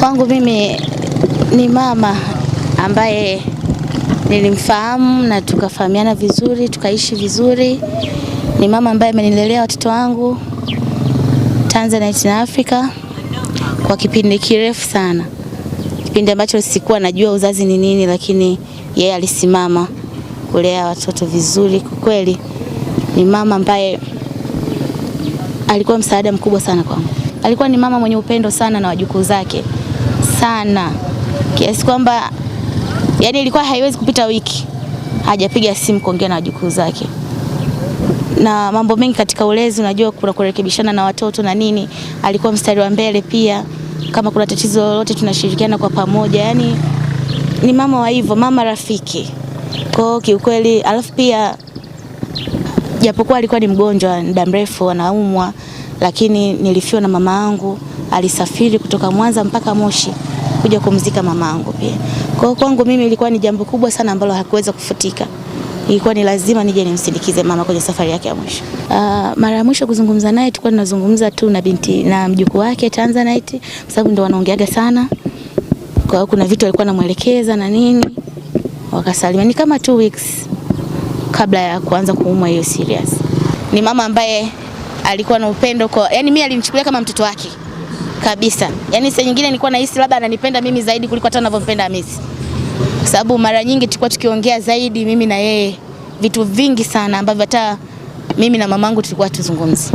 Kwangu mimi ni mama ambaye nilimfahamu na tukafahamiana vizuri, tukaishi vizuri. Ni mama ambaye amenilelea watoto wangu Tanzanite na Afrika kwa kipindi kirefu sana. Kipindi ambacho sikuwa najua uzazi ni nini, lakini yeye alisimama kulea watoto vizuri. Kwa kweli ni mama ambaye alikuwa msaada mkubwa sana kwangu. Alikuwa ni mama mwenye upendo sana na wajukuu zake sana, kiasi kwamba yani ilikuwa haiwezi kupita wiki hajapiga simu kuongea na wajukuu zake. Na mambo mengi katika ulezi, unajua kuna kurekebishana na watoto na nini, alikuwa mstari wa mbele pia. Kama kuna tatizo lolote tunashirikiana kwa pamoja. Yani ni mama wa hivyo, mama rafiki. Kwa kiukweli, alafu pia japokuwa alikuwa ni mgonjwa muda mrefu anaumwa, lakini nilifiwa na mama yangu. Alisafiri kutoka Mwanza mpaka Moshi kuja kumzika mama yangu pia. Kwa kwangu mimi ilikuwa ni jambo kubwa sana ambalo hakuweza kufutika. Ilikuwa ni lazima nije nimsindikize mama kwenye safari yake ya mwisho. Mara ya mwisho kuzungumza naye tulikuwa tunazungumza tu na binti na mjukuu wake Tanzanite, kwa sababu ndio wanaongeaga sana. Kwa hiyo kuna vitu alikuwa anamuelekeza na nini. Wakasalimia ni kama 2 weeks kabla ya kuanza kuumwa hiyo serious. Ni mama ambaye alikuwa na upendo kwa, yani mimi alimchukulia kama mtoto wake kabisa. Yani saa nyingine nilikuwa nahisi labda ananipenda mimi zaidi kuliko hata anavyompenda Hamisi. Kwa sababu mara nyingi tulikuwa tukiongea zaidi mimi na yeye vitu vingi sana ambavyo hata mimi na mamangu tulikuwa tuzungumzi.